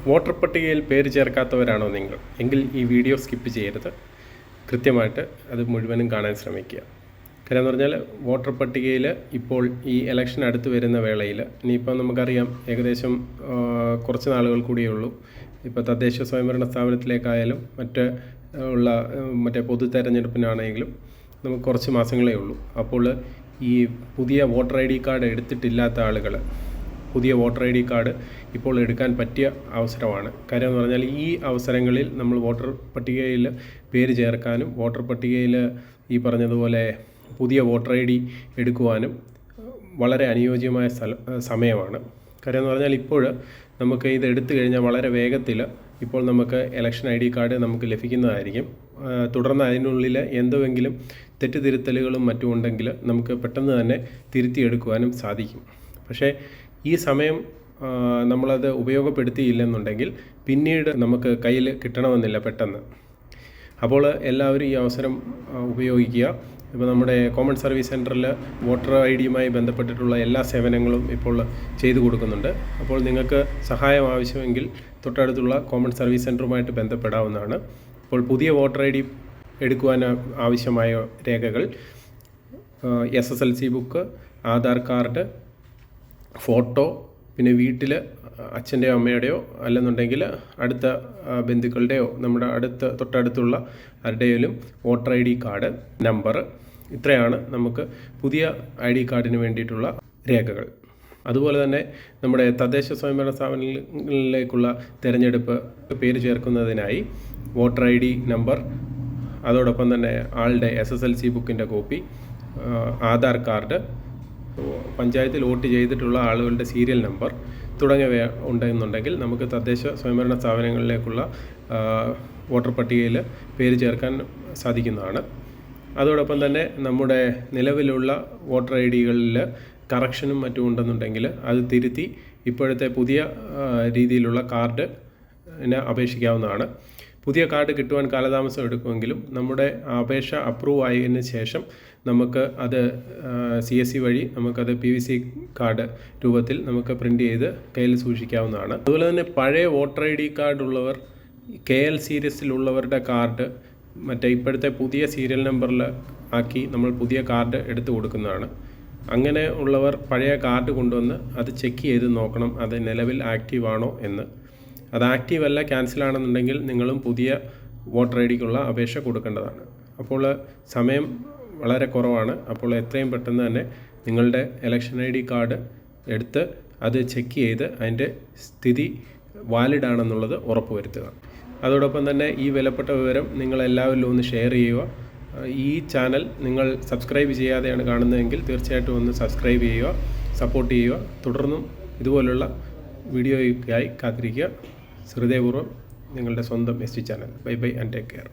Voter പട്ടികയിൽ പേര് ചേർക്കാത്തവരാണോ നിങ്ങൾ എങ്കിൽ ഈ വീഡിയോ സ്കിപ്പ് ചെയ്യരുത്. കൃത്യമായിട്ട് അത് മുഴുവനും കാണാൻ ശ്രമിക്കുക. കാര്യം എന്ന് പറഞ്ഞാൽ വോട്ടർ പട്ടികയിൽ ഇപ്പോൾ ഈ ഇലക്ഷൻ അടുത്ത് വരുന്ന വേളയിൽ ഇനിയിപ്പോൾ നമുക്കറിയാം ഏകദേശം കുറച്ച് നാളുകൾ കൂടിയേ ഉള്ളൂ. ഇപ്പോൾ തദ്ദേശ സ്വയംഭരണ സ്ഥാപനത്തിലേക്കായാലും മറ്റേ പൊതു തെരഞ്ഞെടുപ്പിനാണെങ്കിലും നമുക്ക് കുറച്ച് മാസങ്ങളേ ഉള്ളൂ. അപ്പോൾ ഈ പുതിയ വോട്ടർ ID കാർഡ് എടുത്തിട്ടില്ലാത്ത ആളുകൾ പുതിയ വോട്ടർ ID കാർഡ് ഇപ്പോൾ എടുക്കാൻ പറ്റിയ അവസരമാണ്. കാര്യം എന്ന് പറഞ്ഞാൽ ഈ അവസരങ്ങളിൽ നമ്മൾ വോട്ടർ പട്ടികയിൽ പേര് ചേർക്കാനും വോട്ടർ പട്ടികയിൽ ഈ പറഞ്ഞതുപോലെ പുതിയ വോട്ടർ ID എടുക്കുവാനും വളരെ അനുയോജ്യമായ സമയമാണ്. കാര്യം എന്ന് പറഞ്ഞാൽ ഇപ്പോൾ നമുക്ക് ഇത് എടുത്തു കഴിഞ്ഞാൽ വളരെ വേഗത്തിൽ ഇപ്പോൾ നമുക്ക് ഇലക്ഷൻ ID കാർഡ് നമുക്ക് ലഭിക്കുന്നതായിരിക്കും. തുടർന്ന് അതിനുള്ളിൽ എന്തെങ്കിലും തെറ്റുതിരുത്തലുകളും മറ്റും ഉണ്ടെങ്കിൽ നമുക്ക് പെട്ടെന്ന് തന്നെ തിരുത്തിയെടുക്കുവാനും സാധിക്കും. പക്ഷേ ഈ സമയം നമ്മളത് ഉപയോഗപ്പെടുത്തിയില്ലെന്നുണ്ടെങ്കിൽ പിന്നീട് നമുക്ക് കയ്യിൽ കിട്ടണമെന്നില്ല പെട്ടെന്ന്. അപ്പോൾ എല്ലാവരും ഈ അവസരം ഉപയോഗിക്കുക. ഇപ്പോൾ നമ്മുടെ കോമൺ സർവീസ് സെൻറ്ററിൽ വോട്ടർ IDയുമായി ബന്ധപ്പെട്ടിട്ടുള്ള എല്ലാ സേവനങ്ങളും ഇപ്പോൾ ചെയ്തു കൊടുക്കുന്നുണ്ട്. അപ്പോൾ നിങ്ങൾക്ക് സഹായം ആവശ്യമെങ്കിൽ തൊട്ടടുത്തുള്ള കോമൺ സർവീസ് സെൻറ്ററുമായിട്ട് ബന്ധപ്പെടാവുന്നതാണ്. ഇപ്പോൾ പുതിയ വോട്ടർ ID എടുക്കുവാൻ ആവശ്യമായ രേഖകൾ SSLC book, Aadhaar card, photo, പിന്നെ വീട്ടിൽ അച്ഛൻ്റെയോ അമ്മയുടെയോ അല്ലെന്നുണ്ടെങ്കിൽ അടുത്ത ബന്ധുക്കളുടെയോ നമ്മുടെ തൊട്ടടുത്തുള്ള ആരുടെയും വോട്ടർ ID കാർഡ് നമ്പർ, ഇത്രയാണ് നമുക്ക് പുതിയ ID കാർഡിന് വേണ്ടിയിട്ടുള്ള രേഖകൾ. അതുപോലെ തന്നെ നമ്മുടെ തദ്ദേശ സ്വയംഭരണ സ്ഥാപനങ്ങളിലേക്കുള്ള തിരഞ്ഞെടുപ്പ് പേര് ചേർക്കുന്നതിനായി വോട്ടർ ID നമ്പർ, അതോടൊപ്പം തന്നെ ആളുടെ SSLC ബുക്കിൻ്റെ കോപ്പി, ആധാർ കാർഡ്, പഞ്ചായത്തിൽ വോട്ട് ചെയ്തിട്ടുള്ള ആളുകളുടെ സീരിയൽ നമ്പർ തുടങ്ങിയവ ഉണ്ടെന്നുണ്ടെങ്കിൽ നമുക്ക് തദ്ദേശ സ്വയംഭരണ സ്ഥാപനങ്ങളിലേക്കുള്ള വോട്ടർ പട്ടികയിൽ പേര് ചേർക്കാൻ സാധിക്കുന്നതാണ്. അതോടൊപ്പം തന്നെ നമ്മുടെ നിലവിലുള്ള വോട്ടർ IDകളിൽ കറക്ഷനും മറ്റും ഉണ്ടെന്നുണ്ടെങ്കിൽ അത് തിരുത്തി ഇപ്പോഴത്തെ പുതിയ രീതിയിലുള്ള കാർഡിന് അപേക്ഷിക്കാവുന്നതാണ്. പുതിയ കാർഡ് കിട്ടുവാൻ കാലതാമസം എടുക്കുമെങ്കിലും നമ്മുടെ അപേക്ഷ അപ്രൂവ് ആയതിനു ശേഷം നമുക്ക് അത് CSC വഴി നമുക്കത് PVC കാർഡ് രൂപത്തിൽ നമുക്ക് പ്രിൻ്റ് ചെയ്ത് കയ്യിൽ സൂക്ഷിക്കാവുന്നതാണ്. അതുപോലെ തന്നെ പഴയ വോട്ടർ ID കാർഡ് ഉള്ളവർ KL സീരീസിലുള്ളവരുടെ കാർഡ് മറ്റേ ഇപ്പോഴത്തെ പുതിയ സീരിയൽ നമ്പറിൽ ആക്കി നമ്മൾ പുതിയ കാർഡ് എടുത്തു കൊടുക്കുന്നതാണ്. അങ്ങനെ ഉള്ളവർ പഴയ കാർഡ് കൊണ്ടുവന്ന് അത് ചെക്ക് ചെയ്ത് നോക്കണം അത് നിലവിൽ ആക്റ്റീവ് ആണോ എന്ന്. അത് ആക്റ്റീവ് അല്ല, ക്യാൻസൽ ആണെന്നുണ്ടെങ്കിൽ നിങ്ങളും പുതിയ വോട്ടർ IDക്കുള്ള അപേക്ഷ കൊടുക്കേണ്ടതാണ്. അപ്പോൾ സമയം വളരെ കുറവാണ്. അപ്പോൾ എത്രയും പെട്ടെന്ന് തന്നെ നിങ്ങളുടെ ഇലക്ഷൻ ID കാർഡ് എടുത്ത് അത് ചെക്ക് ചെയ്ത് അതിൻ്റെ സ്ഥിതി വാലിഡ് ആണെന്നുള്ളത് ഉറപ്പുവരുത്തുക. അതോടൊപ്പം തന്നെ ഈ വിലപ്പെട്ട വിവരം നിങ്ങളെല്ലാവരിലും ഒന്ന് ഷെയർ ചെയ്യുക. ഈ ചാനൽ നിങ്ങൾ സബ്സ്ക്രൈബ് ചെയ്യാതെയാണ് കാണുന്നതെങ്കിൽ തീർച്ചയായിട്ടും ഒന്ന് സബ്സ്ക്രൈബ് ചെയ്യുക, സപ്പോർട്ട് ചെയ്യുക. തുടർന്നും ഇതുപോലുള്ള വീഡിയോയ്ക്കായി കാത്തിരിക്കുക. ഹൃദയപൂർവ്വം നിങ്ങളുടെ സ്വന്തം ST channel. Bye bye and take care.